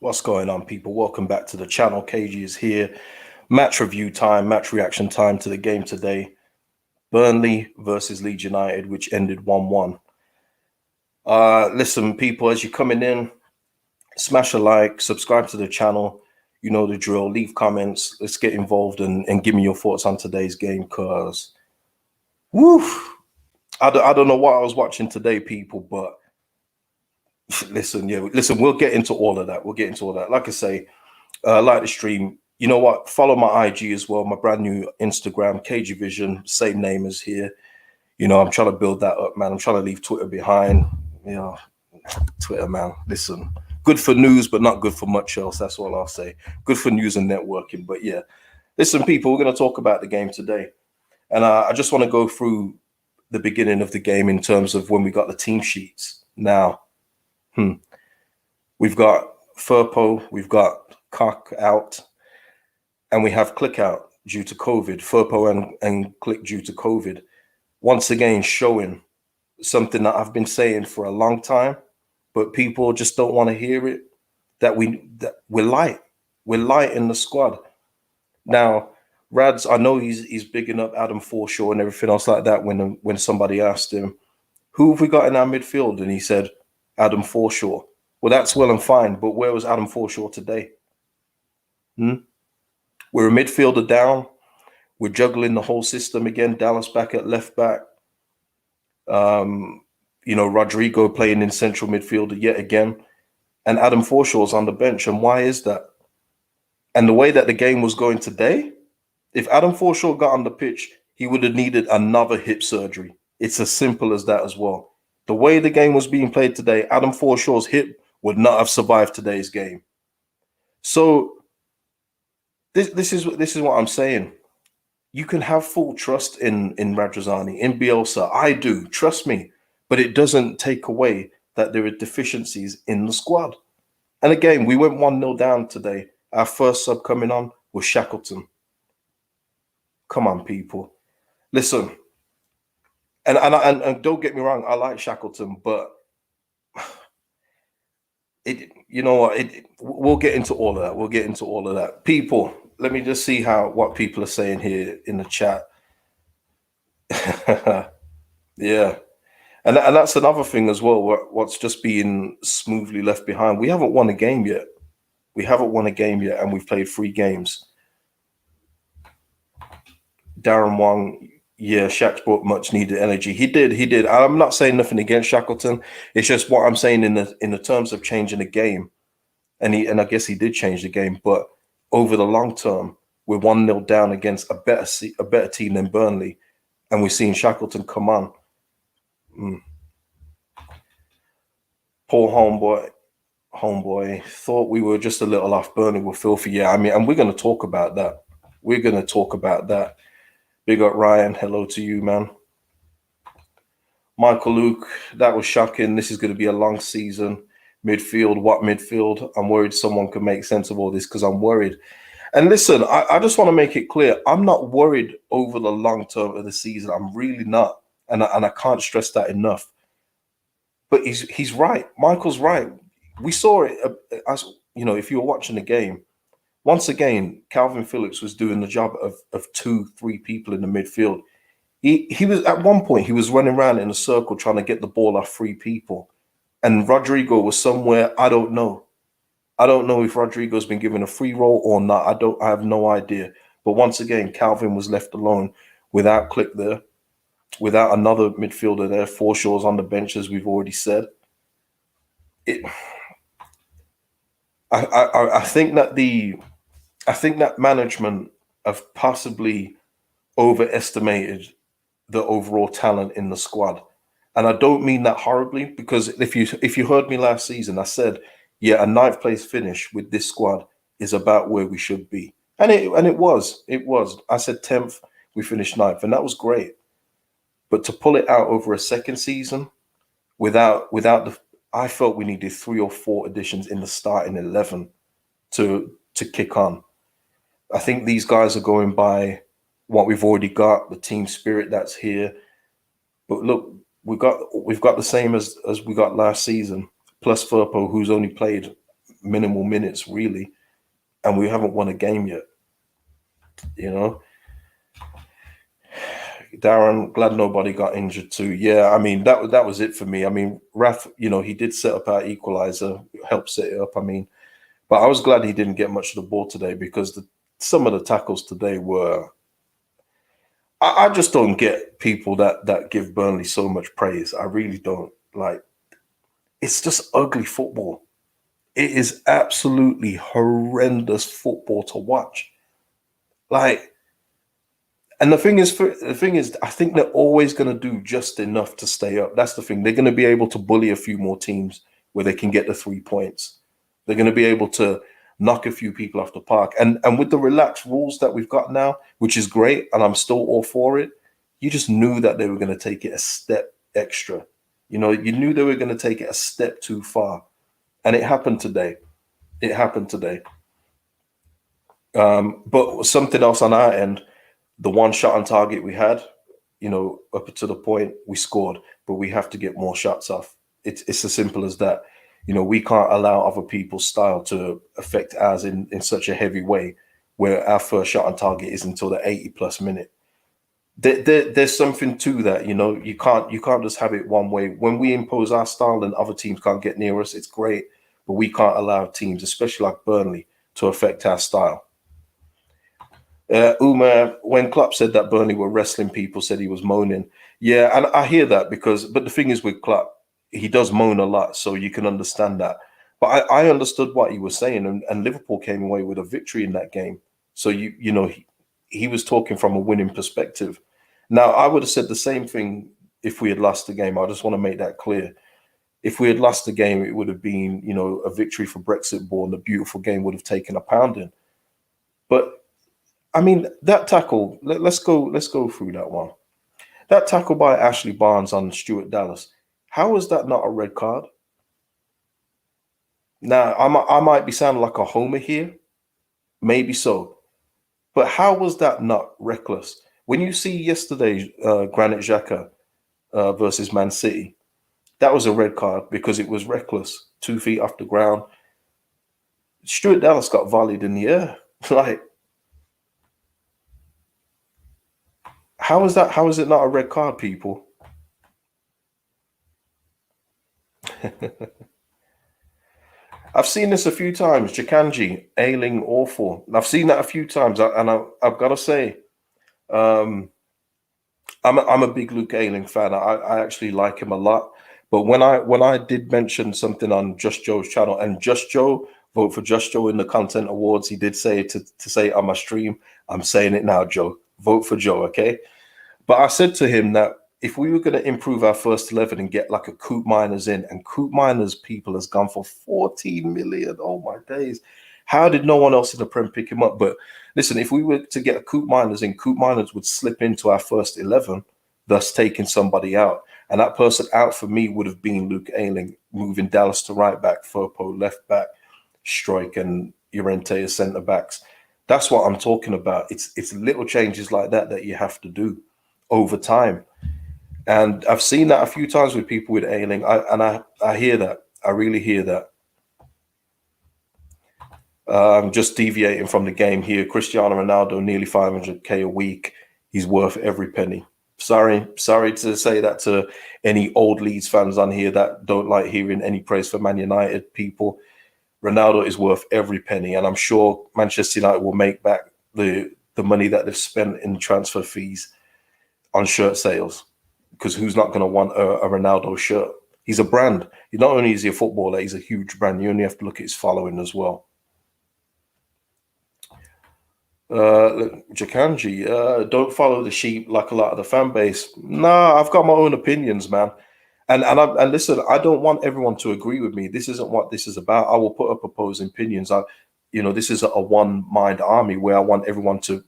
What's going on, people? Welcome back to the channel. KG is here. Match review time, match reaction time to the game today. Burnley versus Leeds United, which ended 1-1. Listen, people, as you're coming in, smash a like, subscribe to the channel. You know the drill. Leave comments. Let's get involved and give me your thoughts on today's game because, woof, I don't know what I was watching today, people, but listen, we'll get into all of that. We'll get into all that. Like I say, like the stream. You know what? Follow my IG as well. My brand new Instagram, KG Vision, same name as here. You know, I'm trying to build that up, man. I'm trying to leave Twitter behind. You know, Twitter, man. Listen, good for news, but not good for much else. That's all I'll say. Good for news and networking. But yeah, listen, people, we're going to talk about the game today. And I just want to go through the beginning of the game in terms of when we got the team sheets. Now, we've got Furpo, we've got Cock out, and we have Click out due to COVID. Furpo and Click due to COVID. Once again, showing something that I've been saying for a long time, but people just don't want to hear it. That we're light. We're light in the squad. Now, Rads, I know he's bigging up Adam Forshaw and everything else like that. When somebody asked him, "Who have we got in our midfield?" and he said, "Adam Forshaw." Well, that's well and fine, but where was Adam Forshaw today? We're a midfielder down. We're juggling the whole system again. Dallas back at left back. Rodrigo playing in central midfield yet again. And Adam Forshaw's on the bench. And why is that? And the way that the game was going today, if Adam Forshaw got on the pitch, he would have needed another hip surgery. It's as simple as that as well. The way the game was being played today, Adam Forshaw's hip would not have survived today's game. So this is what I'm saying. You can have full trust in Radrizzani, in Bielsa. I do, trust me. But it doesn't take away that there are deficiencies in the squad. And again, we went 1-0 down today. Our first sub coming on was Shackleton. Come on, people. Listen, and don't get me wrong, I like Shackleton, but we'll get into all of that. We'll get into all of that. People, let me just see what people are saying here in the chat. Yeah. And that's another thing as well, what's just being smoothly left behind. We haven't won a game yet. And we've played 3 games. Darren Wong, yeah, Shaq's brought much needed energy. He did. I'm not saying nothing against Shackleton. It's just what I'm saying in the terms of changing the game. And I guess he did change the game, but over the long term, we're 1-0 down against a better team than Burnley, and we're seeing Shackleton come on. Poor homeboy thought we were just a little off. Burnley were filthy. Yeah, I mean, and we're going to talk about that. Big up Ryan. Hello to you, man. Michael Luke, that was shocking. This is going to be a long season. Midfield, what midfield? I'm worried someone can make sense of all this because I'm worried. And listen, I just want to make it clear. I'm not worried over the long term of the season. I'm really not. And I can't stress that enough. But he's right. Michael's right. We saw it, as you know, if you were watching the game. Once again, Calvin Phillips was doing the job of 2-3 people in the midfield. He was at one point, he was running around in a circle trying to get the ball off 3 people. And Rodrigo was somewhere, I don't know. I don't know if Rodrigo's been given a free roll or not. I have no idea. But once again, Calvin was left alone without Click there, without another midfielder there. Forshaw's on the bench, as we've already said. I think that management have possibly overestimated the overall talent in the squad. And I don't mean that horribly, because if you heard me last season, I said, yeah, a 9th place finish with this squad is about where we should be. And it was. I said 10th, we finished 9th, and that was great. But to pull it out over a second season without I felt we needed 3 or 4 additions in the starting 11 to kick on. I think these guys are going by what we've already got, the team spirit that's here. But look, we've got the same as we got last season, plus Furpo, who's only played minimal minutes really, and we haven't won a game yet. You know, Darren, glad nobody got injured too. Yeah, I mean that was it for me. I mean, Raf, he did set up our equalizer, helped set it up. I mean, but I was glad he didn't get much of the ball today because some of the tackles today were. I just don't get people that give Burnley so much praise. I really don't. Like, it's just ugly football. It is absolutely horrendous football to watch. Like, and the thing is, I think they're always going to do just enough to stay up. That's the thing. They're going to be able to bully a few more teams where they can get the 3 points. They're going to be able to knock a few people off the park. And with the relaxed rules that we've got now, which is great, and I'm still all for it, you just knew that they were going to take it a step extra. You knew they were going to take it a step too far. And it happened today. It happened today. But something else on our end, the one shot on target we had, up to the point we scored, but we have to get more shots off. It's as simple as that. We can't allow other people's style to affect ours in such a heavy way where our first shot on target is until the 80 plus minute. There's something to that. You can't just have it one way. When we impose our style and other teams can't get near us, it's great, but we can't allow teams, especially like Burnley, to affect our style. Uma, when Klopp said that Burnley were wrestling, people said he was moaning. Yeah, and I hear that but the thing is with Klopp, he does moan a lot, so you can understand that. But I understood what he was saying, and Liverpool came away with a victory in that game. So he was talking from a winning perspective. Now, I would have said the same thing if we had lost the game. I just want to make that clear. If we had lost the game, it would have been, a victory for Brexit ball, and the beautiful game would have taken a pounding. But I mean, that tackle, let's go through that one. That tackle by Ashley Barnes on Stuart Dallas, how is that not a red card? Now, I might be sounding like a homer here, maybe so, but how was that not reckless? When you see yesterday's Granit Xhaka versus Man City, that was a red card because it was reckless, 2 feet off the ground. Stuart Dallas got volleyed in the air. Like, how is that? How is it not a red card, people? I've seen this a few times. Jakanji, Ailing, awful. I've seen that a few times, and I've got to say, I'm a big Luke Ayling fan. I actually like him a lot. But when I did mention something on Just Joe's channel, and Just Joe, vote for Just Joe in the content awards, he did say to say it on my stream. I'm saying it now, Joe. Vote for Joe, okay? But I said to him that if we were going to improve our first 11 and get like a Coop Miners in, and Coop Miners people has gone for 14 million. Oh my days. How did no one else in the Prem pick him up? But listen, if we were to get a Coop Miners in, Coop Miners would slip into our first 11, thus taking somebody out. And that person out for me would have been Luke Ayling, moving Dallas to right back, Firpo left back, Struijk and Llorente as centre backs. That's what I'm talking about. It's little changes like that you have to do over time. And I've seen that a few times with people with Ayling. I hear that. I really hear that. Just deviating from the game here. Cristiano Ronaldo, nearly 500k a week. He's worth every penny. Sorry to say that to any old Leeds fans on here that don't like hearing any praise for Man United people. Ronaldo is worth every penny, and I'm sure Manchester United will make back the money that they've spent in transfer fees on shirt sales, because who's not going to want a Ronaldo shirt? He's a brand. Not only is he a footballer, he's a huge brand. You only have to look at his following as well. Jakanji, don't follow the sheep like a lot of the fan base. Nah, I've got my own opinions, man. And listen, I don't want everyone to agree with me. This isn't what this is about. I will put up opposing opinions. This is a one-mind army where I want everyone to,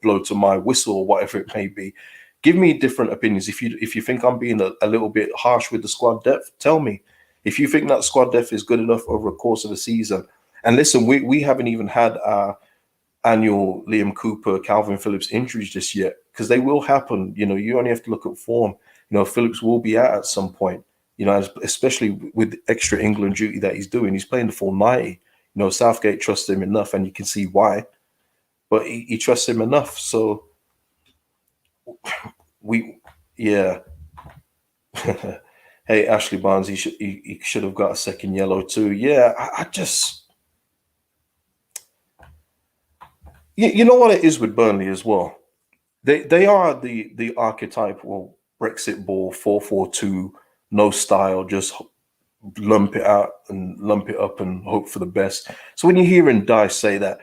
blow to my whistle or whatever it may be. Give me different opinions. If you think I'm being a little bit harsh with the squad depth, tell me. If you think that squad depth is good enough over a course of the season, and listen, we haven't even had our annual Liam Cooper, Calvin Phillips injuries just yet, because they will happen. You only have to look at form. Phillips will be out at some point, especially with extra England duty that he's doing. He's playing the full 90. Southgate trusts him enough, and you can see why. But he trusts him enough, so yeah. Hey, Ashley Barnes, he should have got a second yellow too. Yeah, I just you know what it is with Burnley as well. They are the archetypal Brexit ball 4-4-2, no style, just lump it out and lump it up and hope for the best. So when you're hearing Dice say that,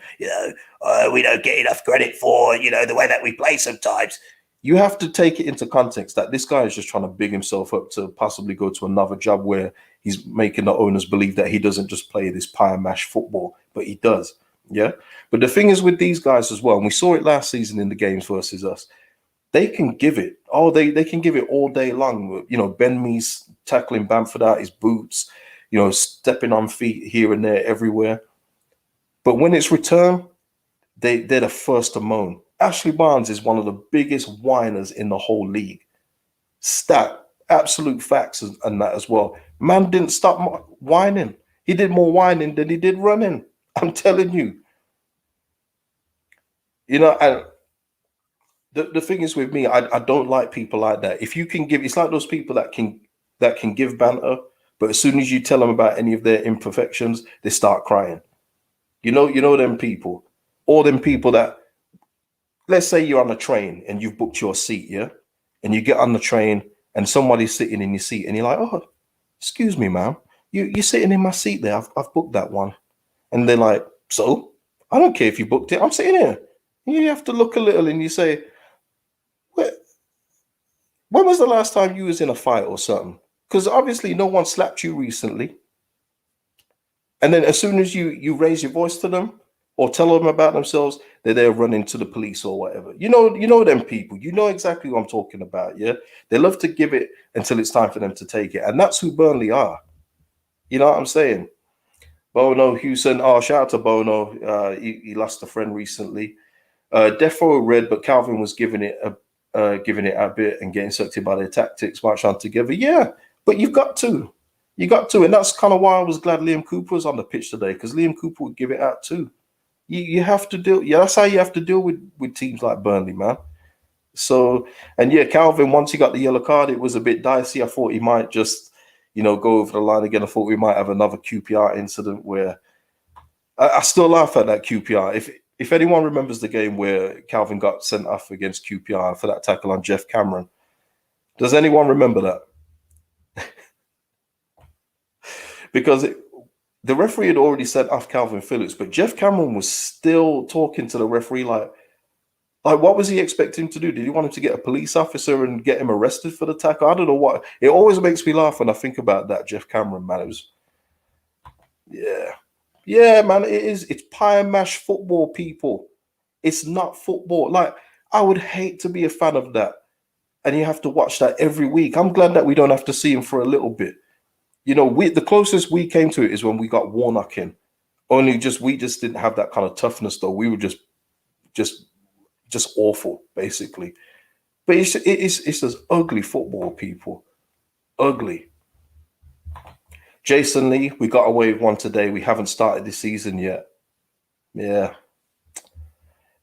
we don't get enough credit for, the way that we play sometimes, you have to take it into context that this guy is just trying to big himself up to possibly go to another job where he's making the owners believe that he doesn't just play this pie and mash football, but he does. Yeah. But the thing is with these guys as well, and we saw it last season in the games versus us, they can give it. Oh, they can give it all day long. Ben Mees tackling Bamford out his boots, stepping on feet here and there everywhere. But when it's return, they're the first to moan. Ashley Barnes is one of the biggest whiners in the whole league. Stat, absolute facts and that as well. Man didn't stop whining. He did more whining than he did running. I'm telling you. And the thing is with me, I don't like people like that. If you can give, it's like those people that can give banter, but as soon as you tell them about any of their imperfections, they start crying. You know them people, or them people that, let's say you're on a train and you've booked your seat, yeah, and you get on the train and somebody's sitting in your seat and you're like, oh, excuse me, ma'am, you're sitting in my seat there. I've booked that one, and they're like, so I don't care if you booked it. I'm sitting here. You have to look a little and you say, when was the last time you was in a fight or something? Because obviously no one slapped you recently. And then as soon as you raise your voice to them or tell them about themselves, they're running to the police or whatever. You know them people. You know exactly what I'm talking about, yeah? They love to give it until it's time for them to take it. And that's who Burnley are. You know what I'm saying? Bono, Hewson, shout out to Bono. He lost a friend recently. Defo read, but Calvin was giving it a bit and getting sucked in by their tactics, march on together. Yeah, but you've got to. And that's kind of why I was glad Liam Cooper was on the pitch today, because Liam Cooper would give it out too. You have to deal. Yeah, that's how you have to deal with teams like Burnley, man. So, and yeah, Calvin, once he got the yellow card, it was a bit dicey. I thought he might just, go over the line again. I thought we might have another QPR incident where I still laugh at that QPR. If anyone remembers the game where Calvin got sent off against QPR for that tackle on Jeff Cameron, does anyone remember that? Because the referee had already sent off Calvin Phillips, but Jeff Cameron was still talking to the referee like what was he expecting to do? Did he want him to get a police officer and get him arrested for the tackle? I don't know what. It always makes me laugh when I think about that Jeff Cameron, man. It was, yeah, man. It is. It's pie and mash football, people. It's not football. Like, I would hate to be a fan of that, and you have to watch that every week. I'm glad that we don't have to see him for a little bit. The closest we came to it is when we got Warnock in. We just didn't have that kind of toughness, though. We were just awful, basically. But it's just ugly football, people. Ugly. Jason Lee, we got away with one today. We haven't started this season yet. Yeah.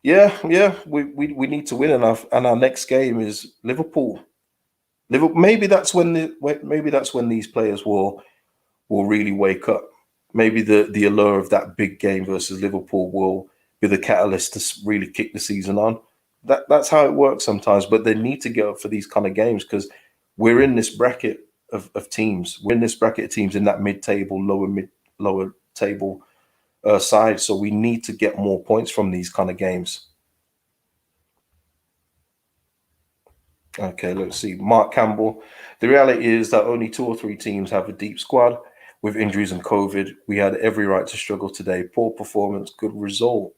We need to win, and our next game is Liverpool. Maybe that's when these players will really wake up. Maybe the allure of that big game versus Liverpool will be the catalyst to really kick the season on. That's how it works sometimes. But they need to get up for these kind of games because we're in this bracket of teams. We're in this bracket of teams in that mid-table, lower table side. So we need to get more points from these kind of games. Okay, let's see. Mark Campbell. The reality is that only 2 or 3 teams have a deep squad. With injuries and COVID, we had every right to struggle today. Poor performance, good result.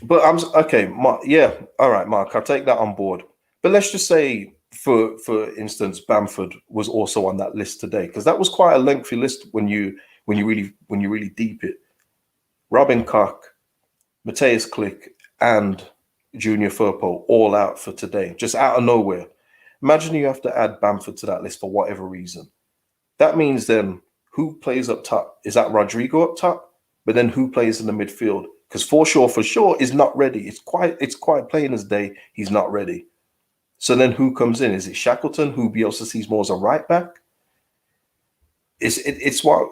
But I'm okay, Mark. Yeah, all right, Mark. I'll take that on board. But let's just say, for instance, Bamford was also on that list today, because that was quite a lengthy list when you really deep it. Robin Koch, Matthias Klick, and Junior Firpo all out for today, just out of nowhere. Imagine you have to add Bamford to that list for whatever reason. That means then who plays up top? Is that Rodrigo up top? But then who plays in the midfield? Because for sure is not ready. It's quite plain as day. He's not ready. So then who comes in? Is it Shackleton, who Bielsa sees more as a right back? It's what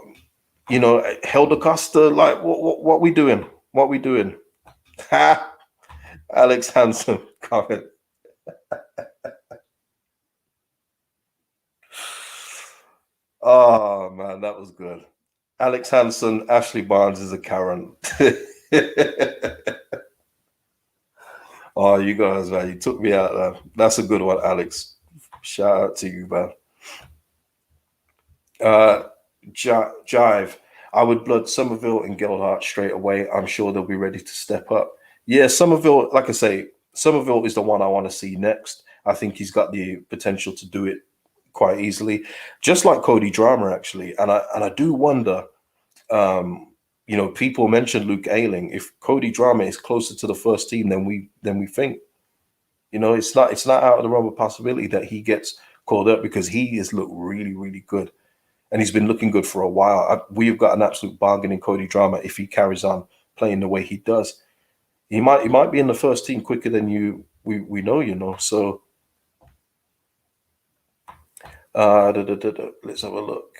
Helder Costa. Like what we doing? What we doing? Ha! Alex Hansen comment. Oh man, that was good. Alex Hansen, Ashley Barnes is a Karen. Oh, you guys, man, you took me out there. That's a good one, Alex. Shout out to you, man. Uh, Jive. I would blood Somerville and Geldhart straight away. I'm sure they'll be ready to step up. Yeah, Somerville, like I say, Somerville is the one I want to see next. I think he's got the potential to do it quite easily, just like Cody Drama, actually. And I do wonder, people mentioned Luke Ayling. If Cody Drama is closer to the first team than we think, it's not out of the realm of possibility that he gets called up because he has looked really, really good. And he's been looking good for a while. We've got an absolute bargain in Cody Drama if he carries on playing the way he does. He might be in the first team quicker than we know. So let's have a look.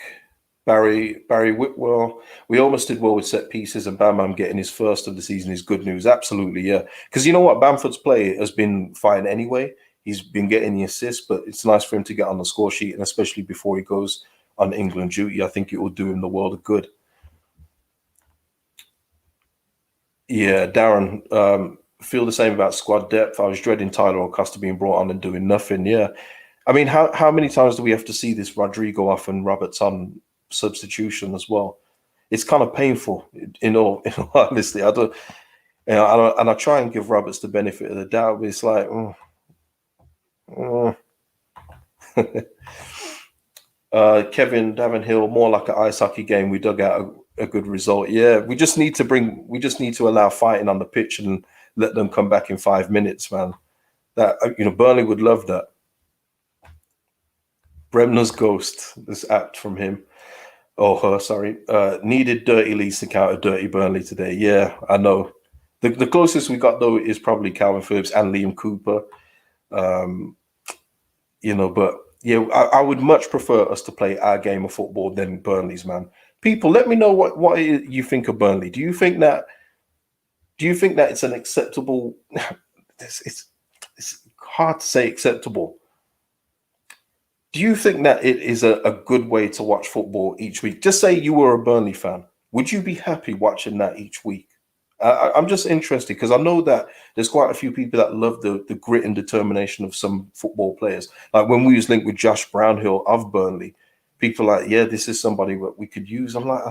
Barry Whitwell. We almost did well with set pieces, and Bam Bam getting his first of the season is good news. Absolutely, yeah. Because you know what, Bamford's play has been fine anyway. He's been getting the assists, but it's nice for him to get on the score sheet, and especially before he goes on England duty, I think it will do him the world of good. Yeah, Darren, feel the same about squad depth. I was dreading Tyler or Costa being brought on and doing nothing. Yeah, I mean, how many times do we have to see this Rodrigo off and Roberts on substitution as well? It's kind of painful. In all honesty, I don't. And I try and give Roberts the benefit of the doubt, but it's like, Kevin Davenhill, more like an ice hockey game. We dug out a good result. Yeah, we just need to allow fighting on the pitch and let them come back in 5 minutes, man. That Burnley would love that. Bremner's ghost, this act from him. Oh, her, sorry. Needed dirty Leeds to counter dirty Burnley today. Yeah, I know. The closest we got though is probably Calvin Phillips and Liam Cooper. But yeah, I would much prefer us to play our game of football than Burnley's, man. People, let me know what you think of Burnley. Do you think that it's an acceptable? It's hard to say acceptable. Do you think that it is a good way to watch football each week? Just say you were a Burnley fan. Would you be happy watching that each week? I'm just interested because I know that there's quite a few people that love the grit and determination of some football players. Like when we was linked with Josh Brownhill of Burnley, people are like, yeah, this is somebody that we could use. I'm like,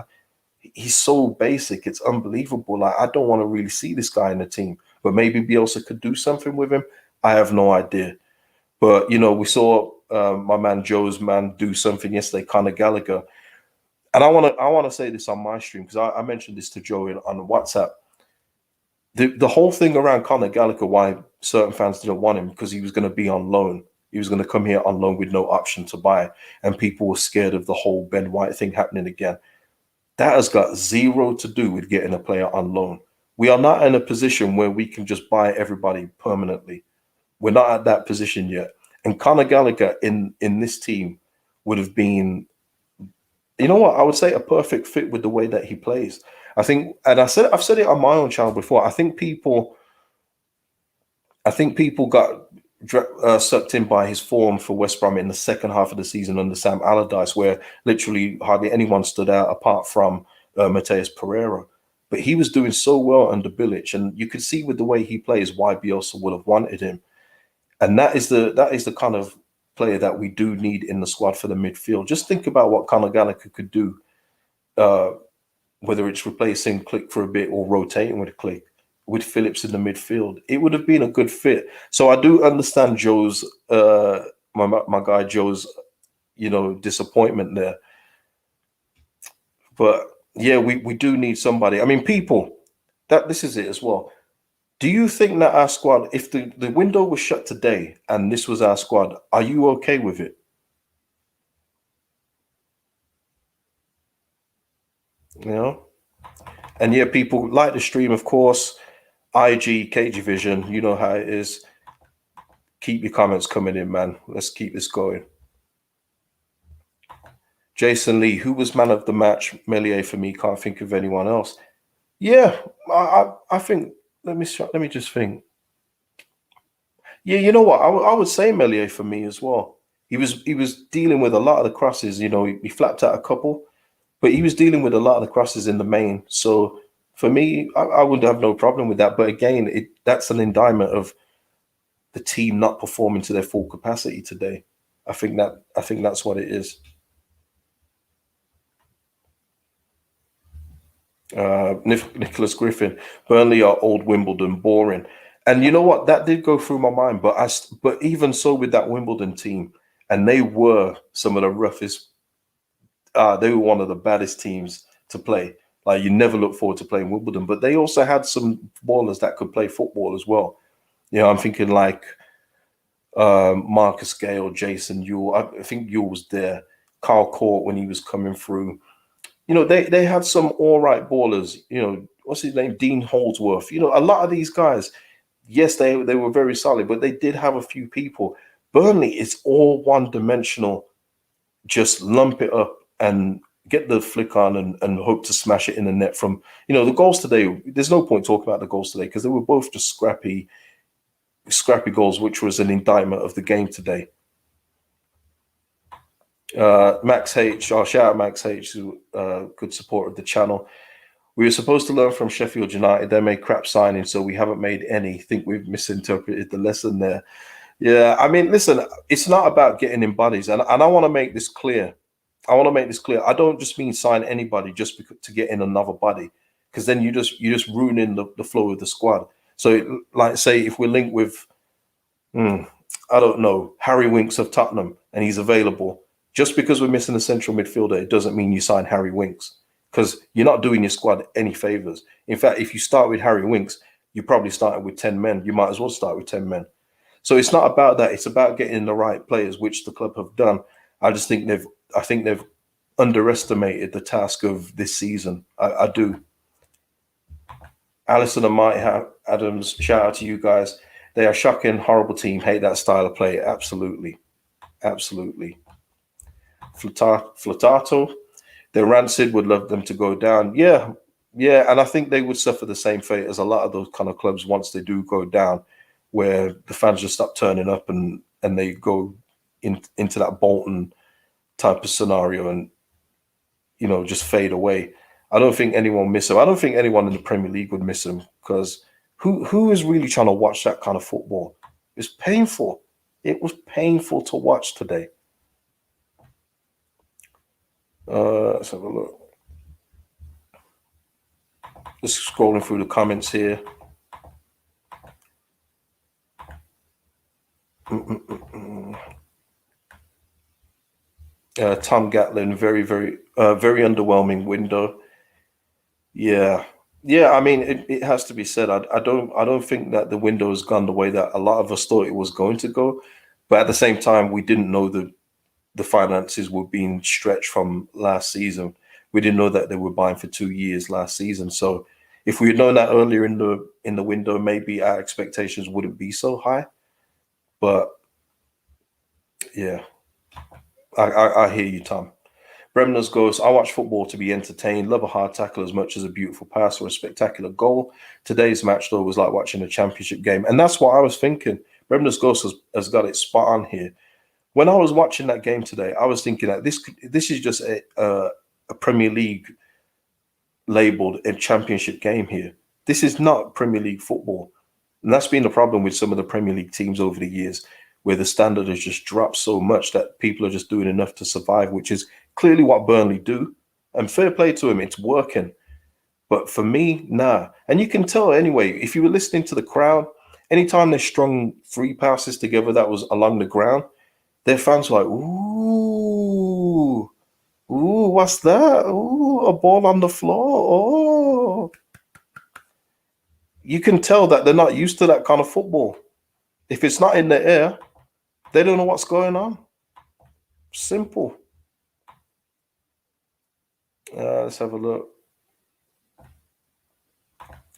he's so basic. It's unbelievable. Like, I don't want to really see this guy in the team, but maybe Bielsa could do something with him. I have no idea. But, we saw my man Joe's man do something yesterday, Conor Gallagher. And I want to say this on my stream because I mentioned this to Joe on WhatsApp. The whole thing around Conor Gallagher, why certain fans didn't want him, because he was going to be on loan. He was going to come here on loan with no option to buy. And people were scared of the whole Ben White thing happening again. That has got zero to do with getting a player on loan. We are not in a position where we can just buy everybody permanently. We're not at that position yet. And Conor Gallagher in this team would have been, you know what, I would say a perfect fit with the way that he plays. I think, and I've said it on my own channel before. I think people got sucked in by his form for West Brom in the second half of the season under Sam Allardyce, where literally hardly anyone stood out apart from Mateus Pereira. But he was doing so well under Bilic, and you could see with the way he plays why Bielsa would have wanted him. And that is the kind of player that we do need in the squad for the midfield. Just think about what Conor Gallagher could do. Whether it's replacing Click for a bit or rotating with Click, with Phillips in the midfield, it would have been a good fit. So I do understand Joe's, my guy Joe's, disappointment there. But yeah, we do need somebody. I mean, people, this is it as well. Do you think that our squad, if the window was shut today and this was our squad, are you okay with it? You know, and yeah, people like the stream, of course. IG, KG Vision, you know how it is. Keep your comments coming in, man. Let's keep this going. Jason Lee, who was man of the match? Melier for me. Can't think of anyone else. Yeah, I think. Let me just think. Yeah, you know what? I would say Melier for me as well. He was dealing with a lot of the crosses. You know, he flapped out a couple, but he was dealing with a lot of the crosses in the main. So for me, I would have no problem with that. But again, that's an indictment of the team not performing to their full capacity today. I think that's what it is. Nicholas Griffin, Burnley are old Wimbledon, boring. And you know what? That did go through my mind. But even so, with that Wimbledon team, and they were some of the roughest. They were one of the baddest teams to play. Like you never look forward to playing Wimbledon, but they also had some ballers that could play football as well. You know, I'm thinking like Marcus Gale, Jason Ewell. I think Ewell was there. Carl Court when he was coming through. You know, they had some all right ballers. You know, what's his name? Dean Holdsworth. You know, a lot of these guys, yes, they were very solid, but they did have a few people. Burnley is all one dimensional. Just lump it up and get the flick on and hope to smash it in the net from, you know, the goals today. There's no point talking about the goals today because they were both just scrappy goals, which was an indictment of the game today. Max H, shout out Max H, who good support of the channel. We were supposed to learn from Sheffield United. They made crap signings, so we haven't made any. Think we've misinterpreted the lesson there. Yeah, I mean, listen, it's not about getting in bodies, and I want to make this clear. I don't just mean sign anybody just because, to get in another body, because then you just ruining the flow of the squad. So, like, say if we're linked with, I don't know, Harry Winks of Tottenham, and he's available. Just because we're missing a central midfielder, it doesn't mean you sign Harry Winks because you're not doing your squad any favors. In fact, if you start with Harry Winks, you probably started with 10 men. You might as well start with 10 men. So it's not about that. It's about getting the right players, which the club have done. I think they've underestimated the task of this season. I do. Allison and Mike Adams, shout out to you guys. They are shocking, horrible team. Hate that style of play. Absolutely. Absolutely. Flutato, they're rancid, would love them to go down. Yeah. Yeah. And I think they would suffer the same fate as a lot of those kind of clubs once they do go down, where the fans just stop turning up and they go into that Bolton type of scenario and, you know, just fade away. I don't think anyone miss him. I don't think anyone in the Premier League would miss him because who is really trying to watch that kind of football? It's painful. It was painful to watch today. Let's have a look. Just scrolling through the comments here. Tom Gatlin, very underwhelming window. Yeah, yeah. I mean, it has to be said. I don't think that the window has gone the way that a lot of us thought it was going to go. But at the same time, we didn't know the finances were being stretched from last season. We didn't know that they were buying for 2 years last season. So if we had known that earlier in the window, maybe our expectations wouldn't be so high. But yeah, I hear you, Tom. Bremner's goes, I watch football to be entertained, love a hard tackle as much as a beautiful pass or a spectacular goal. Today's match, though, was like watching a championship game. And that's what I was thinking. Bremner's Ghost has got it spot on here. When I was watching that game today, I was thinking that this is just a Premier League labeled a championship game here. This is not Premier League football. And that's been the problem with some of the Premier League teams over the years, where the standard has just dropped so much that people are just doing enough to survive, which is clearly what Burnley do. And fair play to him, it's working. But for me, nah. And you can tell anyway, if you were listening to the crowd, anytime they strung three passes together that was along the ground, their fans were like, ooh, ooh, what's that? Ooh, a ball on the floor. Oh. You can tell that they're not used to that kind of football. If it's not in the air, they don't know what's going on. Simple. Let's have a look.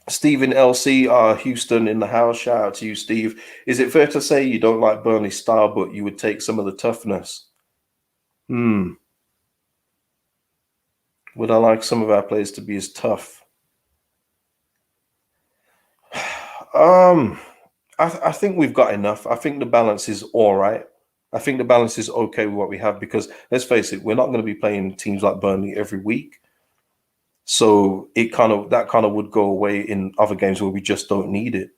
Stephen LC, Houston in the house. Shout out to you, Steve. Is it fair to say you don't like Burnley's style, but you would take some of the toughness? Hmm. Would I like some of our players to be as tough? Um, I think we've got enough. I think the balance is all right. I think the balance is okay with what we have because let's face it, we're not going to be playing teams like Burnley every week. So it kind of would go away in other games where we just don't need it.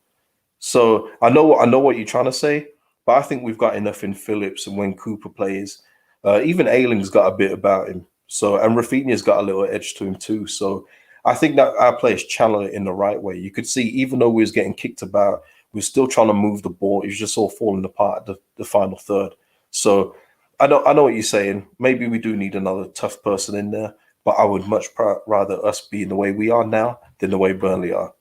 So I know what you're trying to say, but I think we've got enough in Phillips and when Cooper plays, even Ayling's got a bit about him. So and Rafinha's got a little edge to him too. So I think that our players channel it in the right way. You could see even though we was getting kicked about, we're still trying to move the ball. It's just all falling apart at the final third. So I know what you're saying. Maybe we do need another tough person in there, but I would much rather us be the way we are now than the way Burnley are.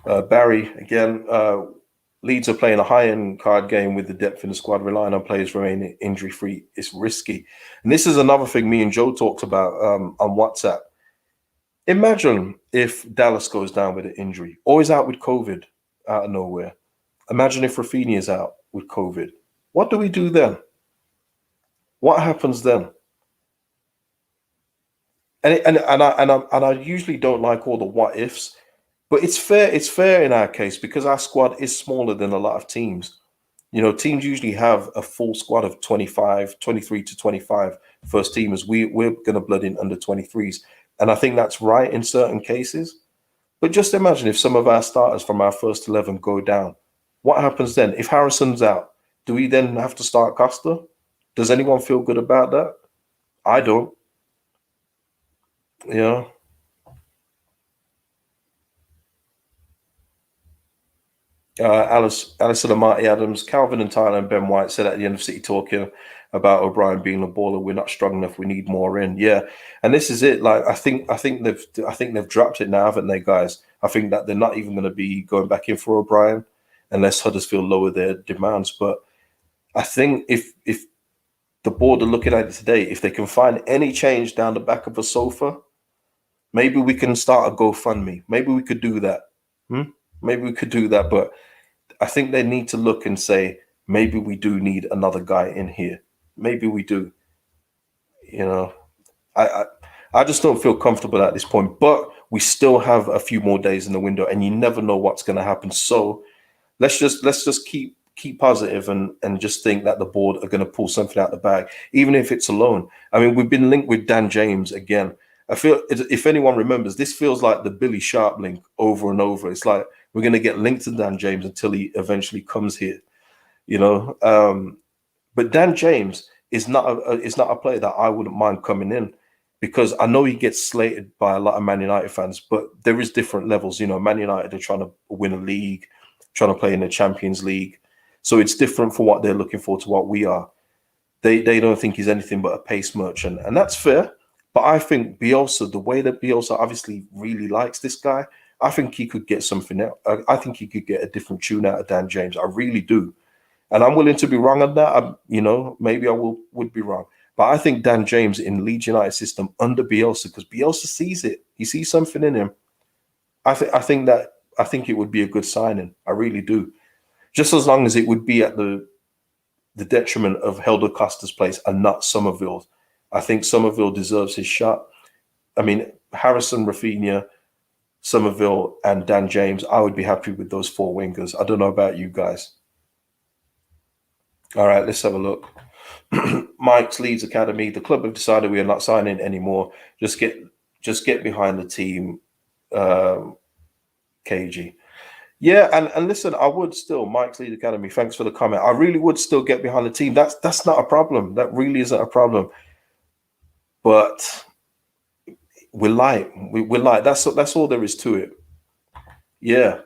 Barry, again, Leeds are playing a high-end card game with the depth in the squad, relying on players remaining injury-free. It's risky. And this is another thing me and Joe talked about on WhatsApp. Imagine if Dallas goes down with an injury or is out with COVID out of nowhere. Imagine if Rafinha is out with COVID. What do we do then? What happens then? And I usually don't like all the what ifs, but it's fair. It's fair in our case because our squad is smaller than a lot of teams. You know, teams usually have a full squad of 25, 23 to 25 first teamers. We're going to blood in under 23s. And I think that's right in certain cases. But just imagine if some of our starters from our first 11 go down. What happens then? If Harrison's out, do we then have to start Costa? Does anyone feel good about that? I don't. You know, Alison and Marty Adams, Calvin and Tyler and Ben White said at the end of City talking about O'Brien being a baller. We're not strong enough. We need more in. Yeah, and this is it. Like I think they've dropped it now, haven't they, guys? I think that they're not even going to be going back in for O'Brien unless Huddersfield lower their demands. But I think if the board are looking at it today, if they can find any change down the back of a sofa, maybe we can start a GoFundMe. Maybe we could do that. Hmm? Maybe we could do that, but I think they need to look and say, maybe we do need another guy in here. Maybe we do. You know, I, I I just don't feel comfortable at this point. But we still have a few more days in the window, and you never know what's going to happen. So let's just keep positive and just think that the board are going to pull something out the bag, even if it's a loan. I mean, we've been linked with Dan James again. I feel if anyone remembers, this feels like the Billy Sharp link over and over. It's like we're going to get linked to Dan James until he eventually comes here, you know. But Dan James is not a player that I wouldn't mind coming in because I know he gets slated by a lot of Man United fans, but there is different levels. You know, Man United are trying to win a league, trying to play in the Champions League, so it's different for what they're looking for to what we are. They don't think he's anything but a pace merchant, and that's fair. But I think Bielsa, the way that Bielsa obviously really likes this guy, I think he could get something out. I think he could get a different tune out of Dan James. I really do. And I'm willing to be wrong on that. You know, maybe I would be wrong. But I think Dan James in Leeds United system under Bielsa, because Bielsa sees it. He sees something in him. I think it would be a good signing. I really do. Just as long as it would be at the detriment of Helder Costa's place and not Somerville. I think Somerville deserves his shot. I mean, Harrison, Rafinha, Somerville, and Dan James, I would be happy with those four wingers. I don't know about you guys. All right, let's have a look. Mike's Leeds Academy. The club have decided we are not signing anymore. Just get behind the team, KG. Yeah, and listen, I would still Mike's Leeds Academy. Thanks for the comment. I really would still get behind the team. That's not a problem. That really isn't a problem. But we're light. We're light. That's all there is to it. Yeah.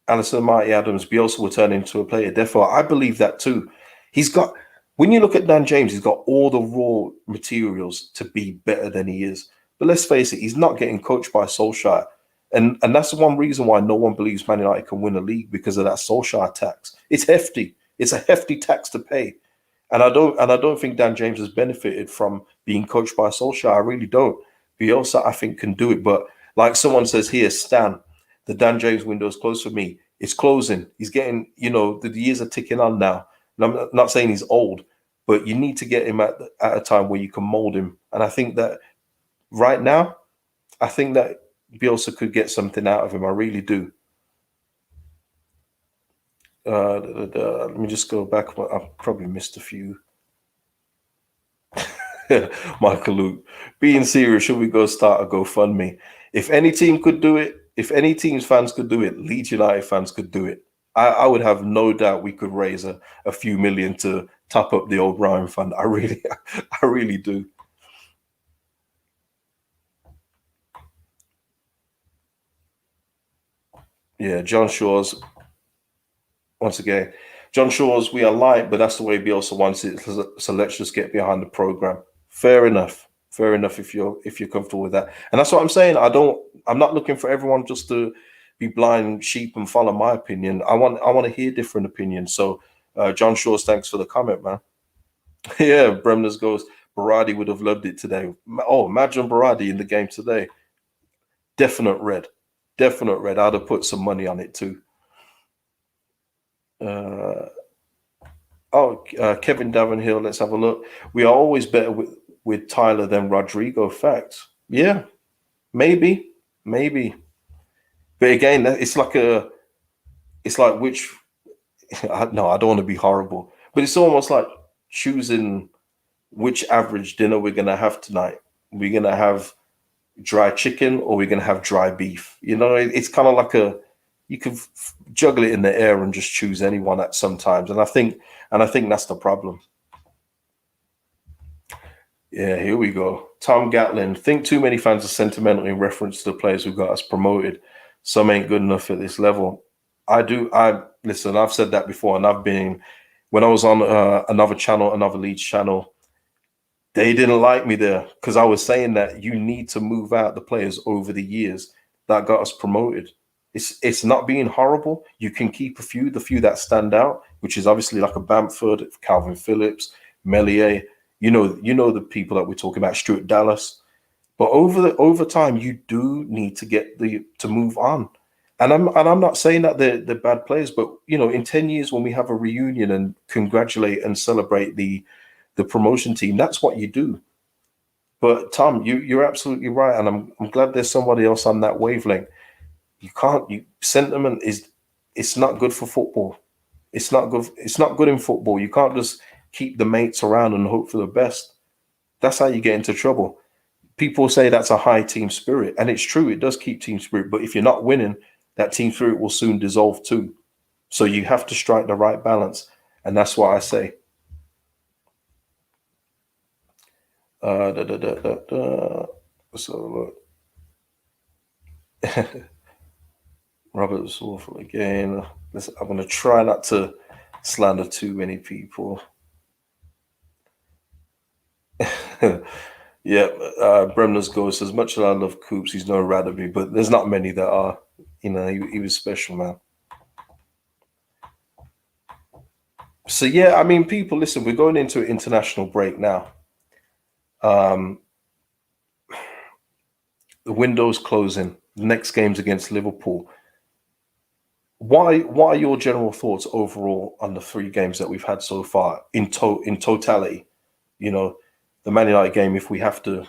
Alison Marty Adams, Bielsa will turn into a player. Therefore, I believe that too. He's got, when you look at Dan James, he's got all the raw materials to be better than he is. But let's face it, he's not getting coached by Solskjaer. And that's the one reason why no one believes Man United can win a league because of that Solskjaer tax. It's hefty. It's a hefty tax to pay. And I don't think Dan James has benefited from being coached by Solskjaer. I really don't. Bielsa, I think, can do it. But Like someone says here, Stan, the Dan James window is closed for me. It's closing. He's getting, the years are ticking on now. And I'm not saying he's old, but you need to get him at a time where you can mold him. And I think that right now, I think that Bielsa could get something out of him. I really do. Let me just go back. I've probably missed a few. Michael Luke, being serious, should we go start a GoFundMe? If any team could do it, if any team's fans could do it, Leeds United fans could do it. I would have no doubt we could raise a few million to top up the old Ryan fund. I really, I really do. Yeah, John Shaw's, once again, John Shaw's, we are light, but that's the way Bielsa wants it. So let's just get behind the program. Fair enough. Fair enough if you're comfortable with that. And that's what I'm saying. I'm not looking for everyone just to be blind sheep and follow my opinion. I want to hear different opinions. So John Shaw's, thanks for the comment, man. Yeah, Bremner's goes, Berardi would have loved it today. Oh, imagine Berardi in the game today. Definite red. Definite red. I'd have put some money on it too. Kevin Davenhill, let's have a look. We are always better with Tyler than Rodrigo. Facts. Yeah, maybe. But again, it's like which, no, I don't want to be horrible, but it's almost like choosing which average dinner we're going to have tonight. We're going to have dry chicken or we're going to have dry beef. It's kind of like you can juggle it in the air and just choose anyone at sometimes. And I think that's the problem. Yeah, here we go. Tom Gatlin, think too many fans are sentimental in reference to the players who got us promoted. Some ain't good enough at this level. Listen, I've said that before, and when I was on another channel, another Leeds channel, they didn't like me there because I was saying that you need to move out the players over the years that got us promoted. It's not being horrible. You can keep the few that stand out, which is obviously like a Bamford, Calvin Phillips, Melier. You know the people that we're talking about, Stuart Dallas. But over time, you do need to to move on. And I'm not saying that they're bad players, but in 10 years when we have a reunion and congratulate and celebrate the promotion team, that's what you do. But Tom, you're absolutely right, and I'm glad there's somebody else on that wavelength. Sentiment it's not good for football. It's not good in football. You can't just keep the mates around and hope for the best. That's how you get into trouble. People say that's a high team spirit, and it's true. It does keep team spirit, but if you're not winning, that team spirit will soon dissolve too. So you have to strike the right balance, and that's what I say. So look. Robert was awful again. I'm going to try not to slander too many people. Yeah, Bremner's Ghost, as much as I love Coops, he's no Radaby, but there's not many that are. He was special, man. So, yeah, I mean, people, listen, we're going into an international break now. The window's closing. The next game's against Liverpool. What are your general thoughts overall on the 3 games that we've had so far in totality? The Man United game, if we have to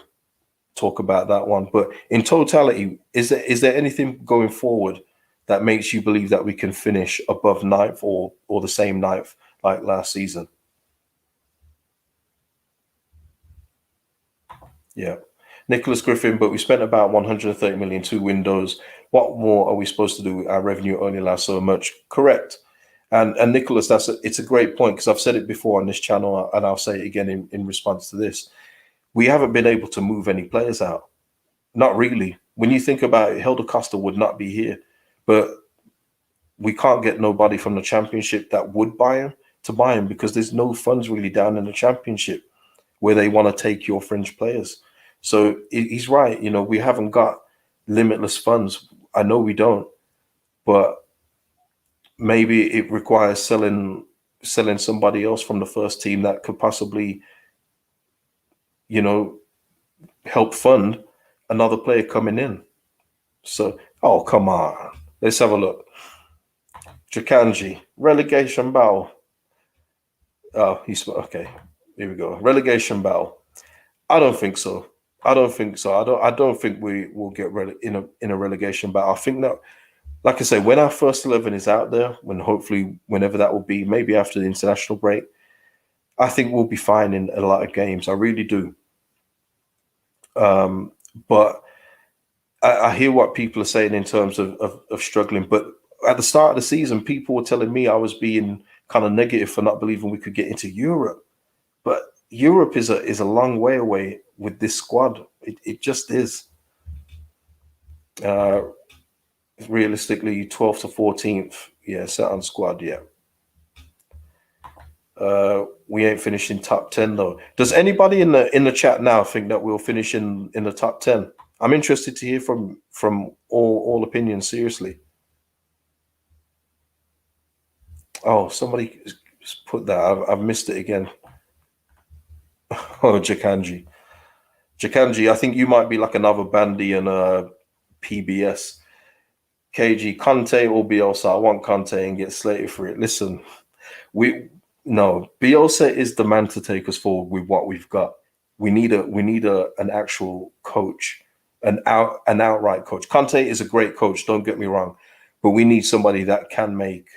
talk about that one, but in totality, is there anything going forward that makes you believe that we can finish above 9th or the same 9th like last season? Yeah. Nicholas Griffin, but we spent about 130 million 2 windows. What more are we supposed to do? Our revenue only lasts so much. Correct. And Nicholas, it's a great point because I've said it before on this channel and I'll say it again in response to this. We haven't been able to move any players out. Not really. When you think about it, Helder Costa would not be here, but we can't get nobody from the Championship that would buy him because there's no funds really down in the Championship where they want to take your fringe players. So he's right. We haven't got limitless funds. I know we don't, but maybe it requires selling somebody else from the first team that could possibly, help fund another player coming in. So, oh, come on. Let's have a look. Jakanji, relegation battle. Oh, he's okay. Here we go. Relegation battle. I don't think so. I don't think so. I don't think we will get in a relegation battle. I think that, like I say, when our first 11 is out there, when hopefully whenever that will be, maybe after the international break, I think we'll be fine in a lot of games. I really do. But I hear what people are saying in terms of struggling. But at the start of the season, people were telling me I was being kind of negative for not believing we could get into Europe. But Europe is a long way away with this squad. It just is. Uh, Realistically, 12th to 14th, yeah, set on squad, yeah. We ain't finishing top 10 though. Does anybody in the chat now think that we'll finish in the top 10? I'm interested to hear from all opinions. Seriously. Oh, somebody put that. I've missed it again. Oh, Jakanji. Jakanji, I think you might be like another Bandy and PBS. KG, Conte or Bielsa. I want Conte and get slated for it. Listen, we no, Bielsa is the man to take us forward with what we've got. We need an actual coach, an outright coach. Conte is a great coach, don't get me wrong, but we need somebody that can make,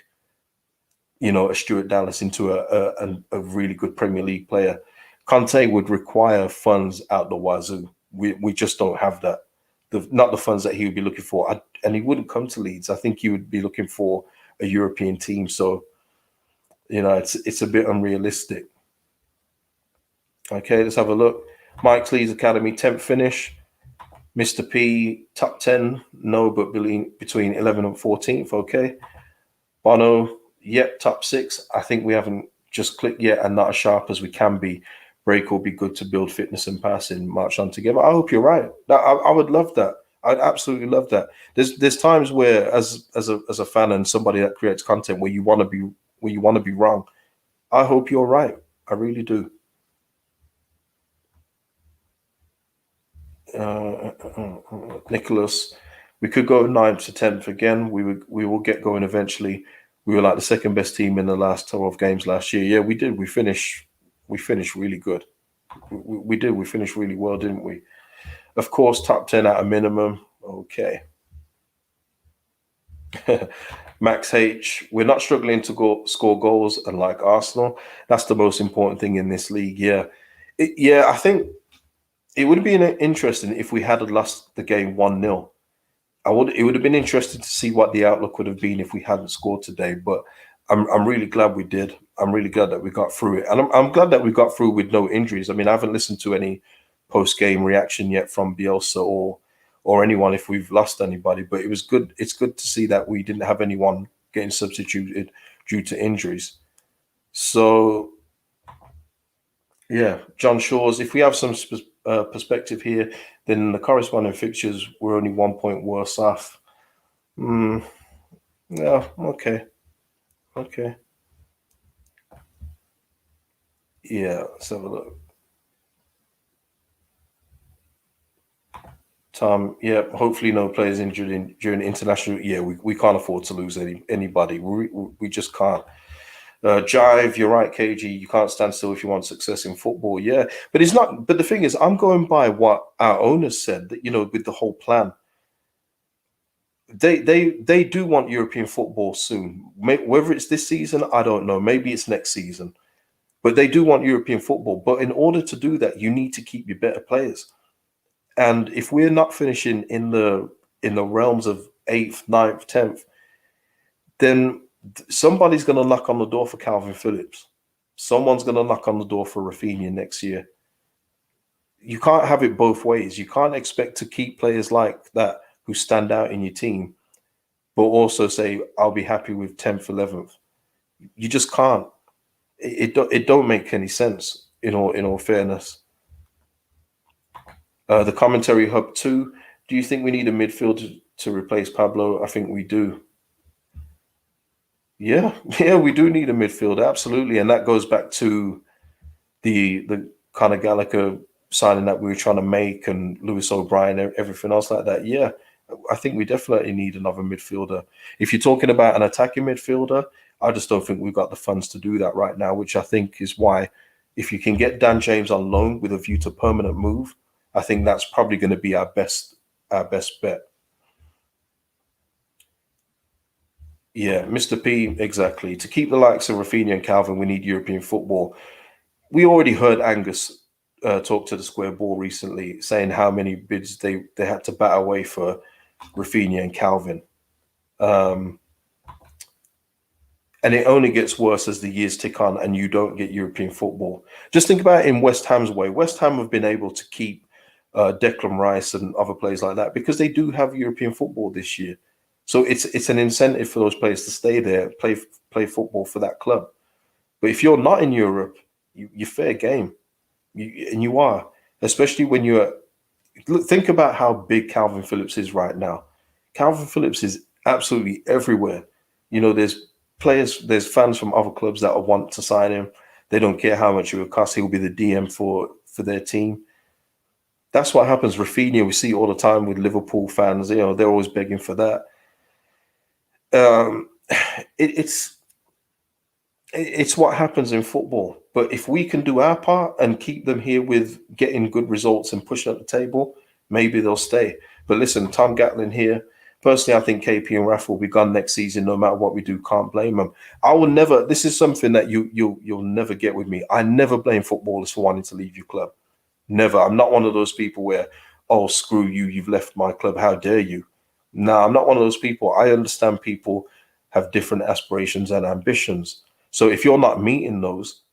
a Stuart Dallas into a really good Premier League player. Conte would require funds out the wazoo. We just don't have that. Not the funds that he would be looking for, and he wouldn't come to Leeds. I think he would be looking for a European team. So it's a bit unrealistic. Okay, let's have a look. Mike Leeds Academy 10th finish. Mr. P top 10, no, but between 11 and 14th. Okay. Bono, yep, top 6. I think we haven't just clicked yet and not as sharp as we can be. Break will be good to build fitness and passing, march on together. I hope you're right. I would love that. I'd absolutely love that. There's times where as a fan and somebody that creates content where you want to be wrong. I hope you're right. I really do. Nicholas, we could go 9th to 10th again. We will get going eventually. We were like the second best team in the last 12 games last year. Yeah, we did. We finished really good. We did. We finished really well, didn't we? Of course, top 10 at a minimum. Okay. Max H, we're not struggling to score goals, unlike Arsenal. That's the most important thing in this league. Yeah. I think it would have been interesting if we had lost the game 1-0. It would have been interesting to see what the outlook would have been if we hadn't scored today. But I'm really glad we did. I'm really glad that we got through it, and I'm glad that we got through with no injuries. I mean, I haven't listened to any post game reaction yet from Bielsa or anyone if we've lost anybody. But it was good. It's good to see that we didn't have anyone getting substituted due to injuries. So yeah, John Shaw's. If we have some perspective here, then the corresponding fixtures were only 1 point worse off. Yeah, okay. Yeah, let's have a look. Tom, yeah, hopefully no players injured during international. Yeah, we can't afford to lose anybody. We just can't. Jive, you're right, KG. You can't stand still if you want success in football. Yeah, but it's not. But the thing is, I'm going by what our owners said. That with the whole plan, they do want European football soon. Whether it's this season, I don't know. Maybe it's next season. But they do want European football. But in order to do that, you need to keep your better players. And if we're not finishing in the realms of 8th, 9th, 10th, then somebody's going to knock on the door for Calvin Phillips. Someone's going to knock on the door for Rafinha next year. You can't have it both ways. You can't expect to keep players like that who stand out in your team, but also say, I'll be happy with 10th, 11th. You just can't. It don't make any sense in all fairness. The commentary hub 2. Do you think we need a midfield to replace Pablo? I think we do. Yeah, we do need a midfield, absolutely, and that goes back to the Conor Gallagher signing that we were trying to make, and Lewis O'Brien, everything else like that. Yeah, I think we definitely need another midfielder. If you're talking about an attacking midfielder, I just don't think we've got the funds to do that right now, which I think is why if you can get Dan James on loan with a view to permanent move, I think that's probably going to be our best bet. Yeah, Mr. P, exactly. To keep the likes of Rafinha and Calvin, we need European football. We already heard Angus talk to the Square Ball recently, saying how many bids they had to bat away for Rafinha and Calvin. Um, and it only gets worse as the years tick on and you don't get European football. Just think about it in West Ham's way. West Ham have been able to keep Declan Rice and other players like that because they do have European football this year. So it's an incentive for those players to stay there, play football for that club. But if you're not in Europe, you're fair game, and you are, especially when you're. Look, think about how big Calvin Phillips is right now. Calvin Phillips is absolutely everywhere. There's players, there's fans from other clubs that want to sign him. They don't care how much it will cost. He'll be the DM for their team. That's what happens. Rafinha, we see all the time with Liverpool fans. They're always begging for that. Um, it's what happens in football. But if we can do our part and keep them here with getting good results and pushing up the table, maybe they'll stay. But listen, Tom Gatlin here. Personally, I think KP and Raf will be gone next season, no matter what we do. Can't blame them. I will never. This is something that you'll never get with me. I never blame footballers for wanting to leave your club. Never. I'm not one of those people where, oh, screw you, you've left my club. How dare you? No, I'm not one of those people. I understand people have different aspirations and ambitions. So if you're not meeting those,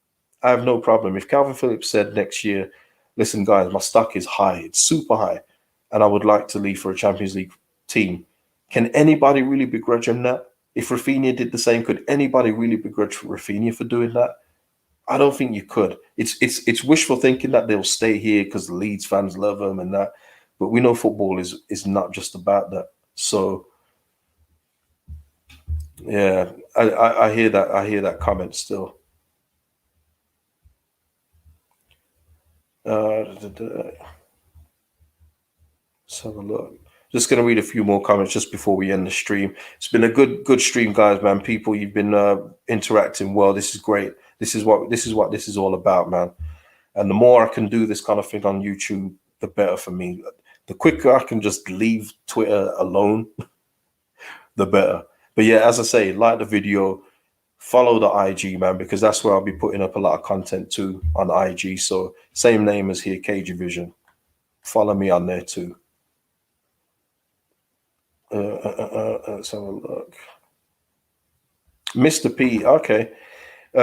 I have no problem. If Calvin Phillips said next year, listen, guys, my stock is high, it's super high, and I would like to leave for a Champions League team, can anybody really begrudge him that? If Rafinha did the same, could anybody really begrudge Rafinha for doing that? I don't think you could. It's wishful thinking that they'll stay here because the Leeds fans love them and that. But we know football is not just about that. So yeah, I hear that. I hear that comment still. Let's have a look. Just gonna read a few more comments just before we end the stream. It's been a good stream, guys, man. People, you've been interacting well. This is great. This is what this is all about, man. And the more I can do this kind of thing on YouTube, the better for me. The quicker I can just leave Twitter alone, the better. But yeah, as I say, like the video, follow the IG, man, because that's where I'll be putting up a lot of content too on IG. So same name as here, KG Vision. Follow me on there too. Let's have a look. Mr. P, okay.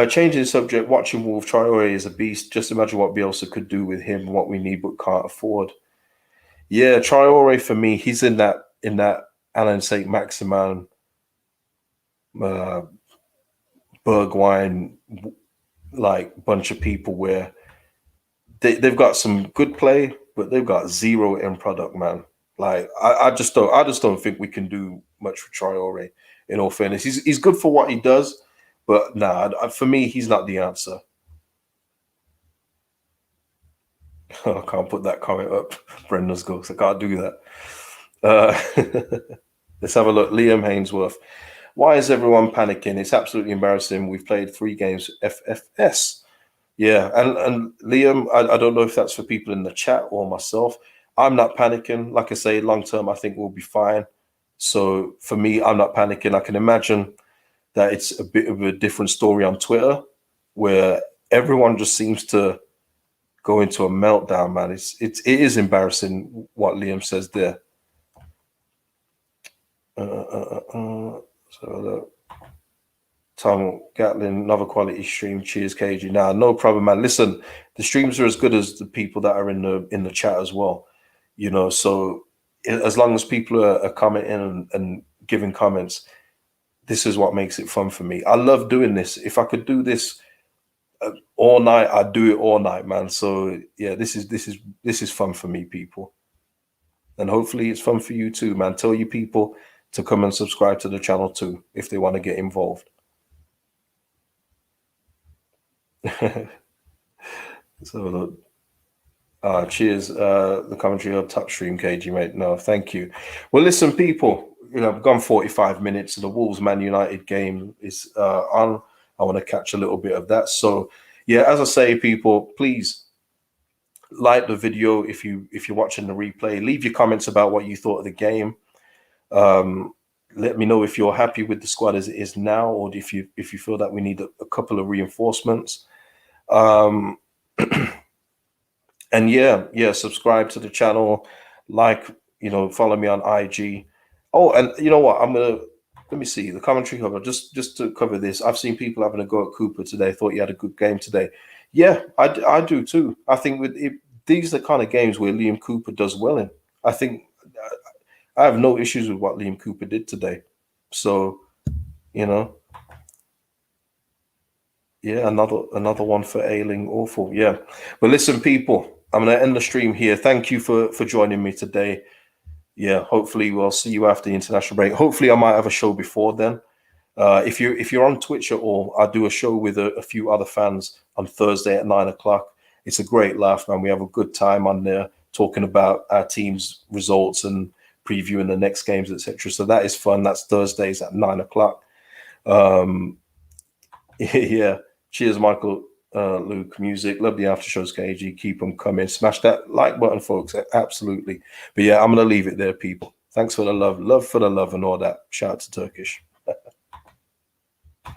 Changing the subject, watching Wolf Traore is a beast. Just imagine what Bielsa could do with him, what we need but can't afford. Yeah, Traore for me, he's in that Alan St. Maximan, Bergwijn, like bunch of people where they've got some good play, but they've got zero end product, man. Like I just don't think we can do much for Traore. In all fairness, he's good for what he does, but nah, for me, he's not the answer. I can't put that comment up. Brenda's ghost. I can't do that. Let's have a look. Liam Hainsworth. Why is everyone panicking? It's absolutely embarrassing. We've played 3 games FFS. Yeah, and Liam, I don't know if that's for people in the chat or myself. I'm not panicking. Like I say, long term, I think we'll be fine. So for me, I'm not panicking. I can imagine that it's a bit of a different story on Twitter where everyone just seems to go into a meltdown, man. It is embarrassing what Liam says there. So Tom Gatlin, another quality stream. Cheers, KG. Nah, no problem, man. Listen, the streams are as good as the people that are in the chat as well. So as long as people are commenting and giving comments, this is what makes it fun for me. I love doing this. If I could do this all night, I'd do it all night, man. So yeah, this is fun for me, people. And hopefully it's fun for you too, man. Tell your people to come and subscribe to the channel too if they want to get involved. So Cheers. The commentary of Touch Stream, KG, mate. No, thank you. Well, listen, people, I've gone 45 minutes. The Wolves Man United game is on. I want to catch a little bit of that. So, yeah, as I say, people, please like the video if you're watching the replay. Leave your comments about what you thought of the game. Let me know if you're happy with the squad as it is now, or if you feel that we need a couple of reinforcements. Um, and yeah, subscribe to the channel, like, follow me on IG. Oh, and you know what? Let me see the commentary cover just to cover this. I've seen people having a go at Cooper today. Thought he had a good game today. Yeah, I do too. I think these are the kind of games where Liam Cooper does well in. I think I have no issues with what Liam Cooper did today. So, you know, yeah, another one for Ailing. Awful. Yeah. But listen, people, I'm gonna end the stream here. Thank you for joining me today. Yeah, hopefully we'll see you after the international break. Hopefully I might have a show before then. If you're on Twitch at all, I do a show with a few other fans on Thursday at 9 o'clock. It's a great laugh, man. We have a good time on there talking about our team's results and previewing the next games, etc. So that is fun. That's Thursdays at 9 o'clock. Yeah. Cheers, Michael, Luke, music. Love the after shows, KG. Keep them coming. Smash that like button, folks. Absolutely. But yeah, I'm gonna leave it there, people. Thanks for the love. Love for the love and all that. Shout out to Turkish.